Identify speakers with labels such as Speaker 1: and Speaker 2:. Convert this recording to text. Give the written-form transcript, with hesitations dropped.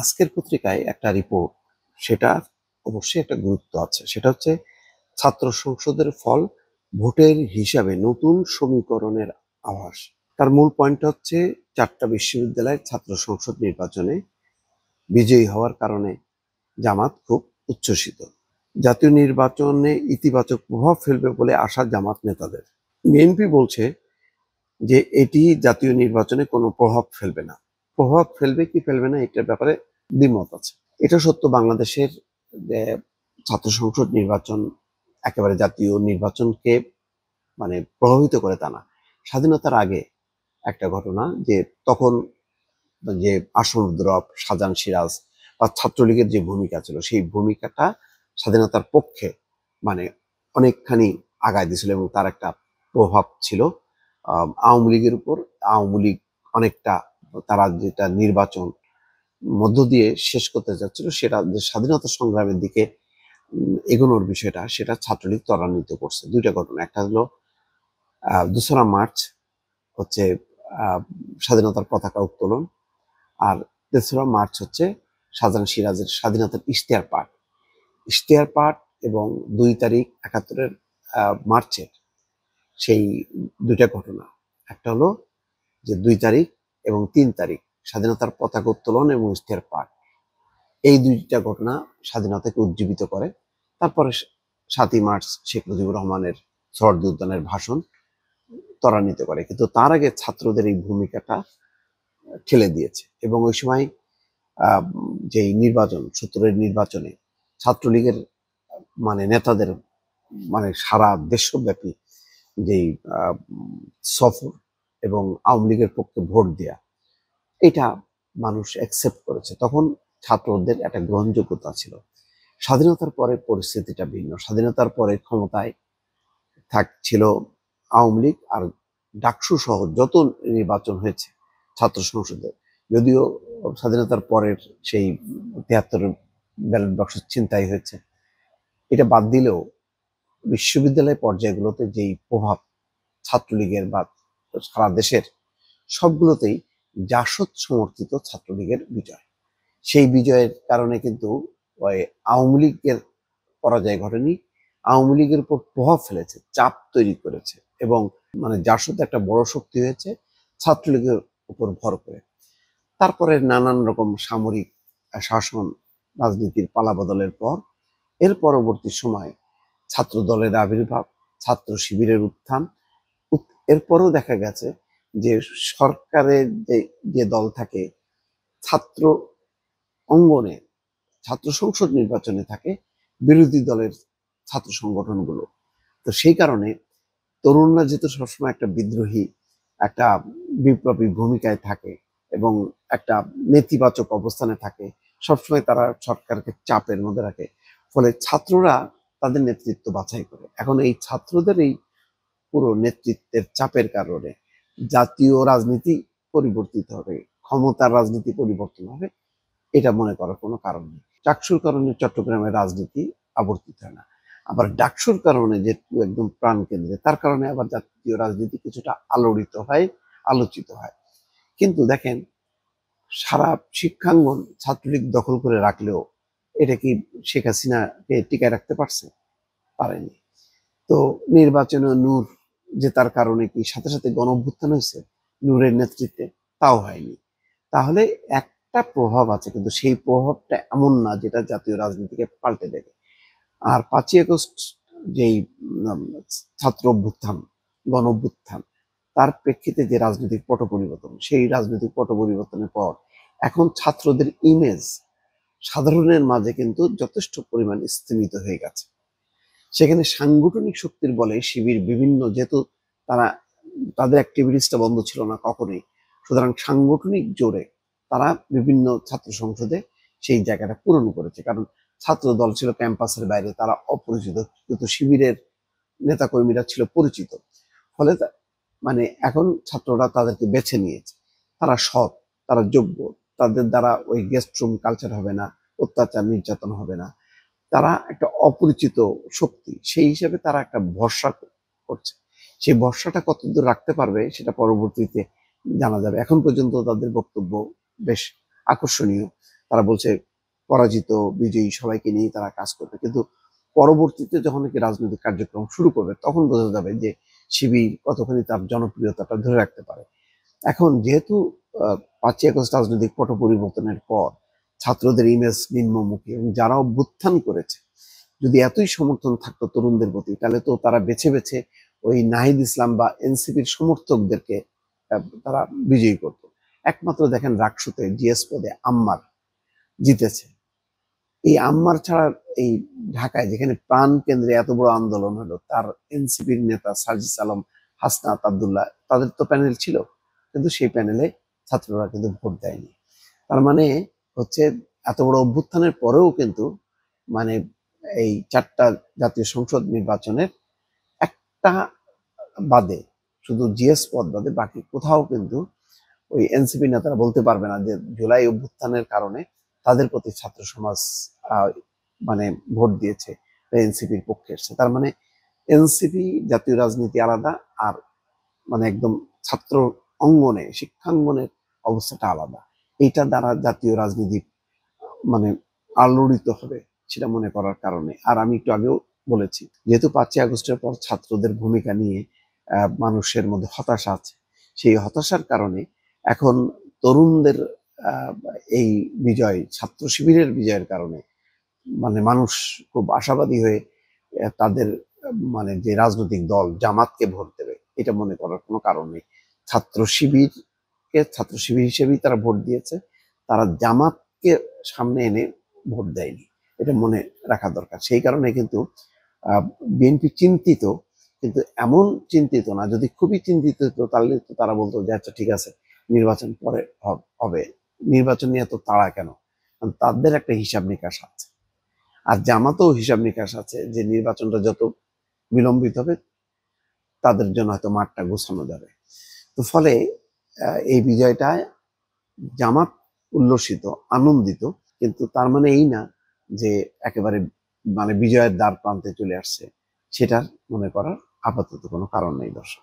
Speaker 1: আজকের পত্রিকায় একটা রিপোর্ট, সেটা অবশ্যই একটা গুরুত্ব আছে। সেটা হচ্ছে ছাত্র সংসদের ফল, ভোটের হিসাবে নতুন সমীকরণের আভাস। তার মূল পয়েন্টটা হচ্ছে 4টা বিশ্ববিদ্যালয়ের ছাত্র সংসদ নির্বাচনে বিজয়ী হওয়ার কারণে জামাত খুব উচ্ছ্বসিত। জাতীয় নির্বাচনে ইতিবাচক প্রভাব ফেলবে বলে আশা জামাত নেতাদের। বিএনপি বলছে যে এটি জাতীয় নির্বাচনে কোনো প্রভাব ফেলবে না। প্রভাব ফেলবে কি ফেলবে না এটার ব্যাপারে দ্বিমত আছে। এটা সত্য, বাংলাদেশের ছাত্র সংসদ নির্বাচন একেবারে জাতীয় নির্বাচনকে প্রভাবিত করে তা না। স্বাধীনতার আগে একটা ঘটনা, যে তখন যে আশুদ্রব, শাহজাহান সিরাজ বা ছাত্রলীগের যে ভূমিকা ছিল, সেই ভূমিকাটা স্বাধীনতার পক্ষে অনেকখানি আগায় দিয়েছিল এবং তার একটা প্রভাব ছিল আওয়ামী লীগের উপর। আওয়ামী লীগ অনেকটা, তারা যেটা নির্বাচন মধ্য দিয়ে শেষ করতে যাচ্ছিল, সেটা যে স্বাধীনতা সংগ্রামের দিকে এগোনোর বিষয়টা, সেটা ছাত্রলীগ ত্বরান্বিত করছে। দুইটা ঘটনা, একটা হলো 2রা মার্চ হচ্ছে স্বাধীনতার পতাকা উত্তোলন, আর 3রা মার্চ হচ্ছে শাহজাহান সিরাজের স্বাধীনতার ইশতেহার পাঠ এবং 2 তারিখ 71-এর মার্চের সেই দুইটা ঘটনা। একটা হলো যে 2 তারিখ এবং 3 তারিখ স্বাধীনতার পতাকা উত্তোলন এবং ইশতেহার পাঠ, এই দুইটা ঘটনা স্বাধীনতাকে উজ্জীবিত করে। তারপরে 7ই মার্চ শেখ মুজিবুর রহমানের সরদি উদ্যানের ভাষণ ত্বরান্বিত করে, কিন্তু তার আগে ছাত্রদের এই ভূমিকাটা ঠেলে দিয়েছে। এবং ওই সময় যেই নির্বাচন, 70-এর নির্বাচনে ছাত্রলীগের নেতাদের সারা দেশব্যাপী যেই সফর এবং আওয়ামী লীগের পক্ষে ভোট দেয়া, এটা মানুষ অ্যাকসেপ্ট করেছে। তখন ছাত্রদের একটা গ্রহণযোগ্যতা ছিল। স্বাধীনতার পরে পরিস্থিতিটা ভিন্ন। স্বাধীনতার পরে ক্ষমতায় ছিল আওয়ামী লীগ, আর ডাকসু সহ যত নির্বাচন হয়েছে ছাত্র সংসদে, যদিও স্বাধীনতার পরের সেই 73 ব্যালট বাক্স ছিনতাই হয়েছে, এটা বাদ দিলেও বিশ্ববিদ্যালয় পর্যায়গুলোতে যেই প্রভাব ছাত্রলীগের বা সারা দেশের সবগুলোতেই জাসদ সমর্থিত ছাত্রলীগের বিজয়। সেই বিজয়ের কারণে কিন্তু ওই আওয়ামী লীগের পরাজয় ঘটেনি, আওয়ামী লীগের উপর প্রভাব ফেলেছে, চাপ তৈরি করেছে এবং জাসদ একটা বড় শক্তি হয়েছে ছাত্রলীগের উপর ভর করে। তারপরে নানান রকম সামরিক শাসন, রাজনীতির পালাবদলের পর এর পরবর্তী সময় ছাত্র দলের আবির্ভাব, ছাত্র শিবিরের উত্থান, এরপরও দেখা গেছে যে সরকারের যে দল থাকে, ছাত্র অঙ্গনে, ছাত্র সংসদ নির্বাচনে থাকে বিরোধী দলের ছাত্র সংগঠনগুলো। তো সেই কারণে তরুণরা যেহেতু সবসময় একটা বিদ্রোহী, একটা বিপ্লবী ভূমিকায় থাকে এবং একটা নেতিবাচক অবস্থানে থাকে, সবসময় তারা সরকারকে চাপের মধ্যে রাখে, ফলে ছাত্ররা তাদের নেতৃত্ব বাছাই করে। এখন এই ছাত্রদের এই পুরো নেতৃত্বের চাপের কারণে জাতীয় রাজনীতি পরিবর্তিত হবে, ক্ষমতার রাজনীতি পরিবর্তন হবে, এটা মনে করার কোনো কারণ নেই। ডাকসুর কারণে চট্টগ্রামের রাজনীতি আবর্তিত হয় না, আবার ডাকসুর কারণে যে একদম প্রাণ কেন্দ্রে, তার কারণে আবার জাতীয় রাজনীতি কিছুটা আলোড়িত হয়, আলোচিত হয়। কিন্তু দেখেন, সারা শিক্ষাঙ্গন ছাত্রলীগ দখল করে রাখলেও এটা কি শেখ হাসিনাকে টিকায় রাখতে পারছে? পারেনি। তো নির্বাচনে নূর জেতার কারণে কি সাথে সাথে গণঅভ্যুত্থান হয়েছে নূরের নেতৃত্বে? তাও হয়নি। তাহলে একটা প্রভাব আছে, কিন্তু সেই প্রভাবটা এমন না যেটা জাতীয় রাজনীতিকে পাল্টে দেবে। আর 5ই আগস্ট যেই ছাত্র অভ্যুত্থান, গণ অভ্যুত্থান, তার প্রেক্ষিতে যে রাজনৈতিক পট পরিবর্তন, সেই রাজনৈতিক পট পরিবর্তনের পর এখন ছাত্রদের ইমেজ সাধারণের মাঝে কিন্তু যথেষ্ট পরিমাণ স্তীমিত হয়ে গেছে। সেখানে সাংগঠনিক শক্তির বলে শিবির বিভিন্ন, যেহেতু তারা তাদের অ্যাক্টিভিটিসটা বন্ধ ছিল না কখনোই, সুতরাং সাংগঠনিক জোরে তারা বিভিন্ন ছাত্র সংসদে সেই জায়গাটা পূরণ করেছে। কারণ ছাত্র দল ছিল ক্যাম্পাসের বাইরে, তারা অপরিচিত, কিন্তু শিবিরের নেতাকর্মীরা ছিল পরিচিত। ফলে এখন ছাত্ররা তাদেরকে বেছে নিয়েছে, তারা সৎ, তারা যোগ্য, তাদের দ্বারা ওই গেস্ট রুম কালচার হবে না, অত্যাচার নির্যাতন হবে না, তারা একটা অপরিচিত শক্তি, সেই হিসেবে তারা একটা ভরসা করছে। সেই ভরসাটা কতদূর রাখতে পারবে সেটা পরবর্তীতে জানা যাবে। এখন পর্যন্ত তাদের বক্তব্য বেশ আকর্ষণীয়, তারা বলছে পরাজিত বিজয়ী সবাইকে নিয়ে তারা কাজ করবে, কিন্তু পরবর্তীতে যখন নাকি রাজনৈতিক কার্যক্রম শুরু করবে তখন বোঝা যাবে যে শিবির কতখানি তার জনপ্রিয়তাটা ধরে রাখতে পারে। এখন যেহেতু 5ই আগস্ট রাজনৈতিক পট পরিবর্তনের পর ছাত্রদের ইমেজ নিম্নমুখী এবং যারা অভ্যুত্থান করেছে যদি এতই সমর্থন থাকতো তরুণদের প্রতি, তাহলে তো তারা বেছে বেছে ওই নাহিদ ইসলাম বা এনসিপির সমর্থকদেরকে তারা বিজয়ী করত। একমাত্র দেখেন রাকসুতে জিএস পদে আম্মার জিতেছে। এই আম্মার ছাড়া এই ঢাকায় যেখানে প্রাণ কেন্দ্রে এত বড় আন্দোলন হলো, তার এনসিপির নেতা সার্জিস আলম, হাসনাত আব্দুল্লাহ, তাদের তো প্যানেল ছিল, কিন্তু সেই প্যানেলে ছাত্ররা কিন্তু ভোট দেয়নি। তার মানে হচ্ছে এত বড় অভ্যুত্থানের পরেও কিন্তু মানে এই 4টা জাতীয় সংসদ নির্বাচনের একটা বাদে, শুধু জিএস পদ বাদে বাকি কোথাও কিন্তু ওই এনসিপি নেতারা বলতে পারবে না যে জুলাই অভ্যুত্থানের কারণে তাদের প্রতি ছাত্র সমাজ মানে ভোট দিয়েছে, এনসিপির পক্ষে এসছে। তার মানে এনসিপি জাতীয় রাজনীতি আলাদা, আর মানে একদম ছাত্র অঙ্গনে শিক্ষাঙ্গনের অবস্থাটা আলাদা। এইটা দ্বারা জাতীয় রাজনীতি মানে আলোড়িত হবে সেটা মনে করার কারণে। আর আমি একটু আগেও বলেছি, যেহেতু 5ই আগস্টের পর ছাত্রদের ভূমিকা নিয়ে মানুষের মধ্যে হতাশা আছে, সেই হতাশার কারণে এখন তরুণদের এই বিজয়, ছাত্র শিবিরের বিজয়ের কারণে মানে মানুষ খুব আশাবাদী হয়ে তাদের মানে যে রাজনৈতিক দল জামাতকে ভোট দেবে এটা মনে করার কোনো কারণ নেই। ছাত্র শিবিরকে ছাত্র শিবির হিসেবেই তারা ভোট দিয়েছে, তারা জামাতকে সামনে এনে ভোট দেয়নি, এটা মনে রাখা দরকার। সেই কারণে কিন্তু বিএনপি চিন্তিত, কিন্তু এমন চিন্তিত না। যদি খুবই চিন্তিত হতো তাহলে তো তারা বলতো যে আচ্ছা ঠিক আছে, নির্বাচন পরে হবে, নির্বাচন নিয়ে এত তাড়া কেন? তাদের একটা হিসাব নিকাশ আছে, আর জামাতেও হিসাব নিকাশ আছে যে নির্বাচনটা যত বিলম্বিত হবে তাদের জন্য হয়তো মাঠটা গোছানো যাবে। তো ফলে এই বিজয়টায় জামাত উল্লসিত, আনন্দিত, কিন্তু তার মানে এই না যে একেবারে মানে বিজয়ের দ্বার প্রান্তে চলে আসছে, সেটার মনে করার আপাতত কোনো কারণ নেই দর্শক।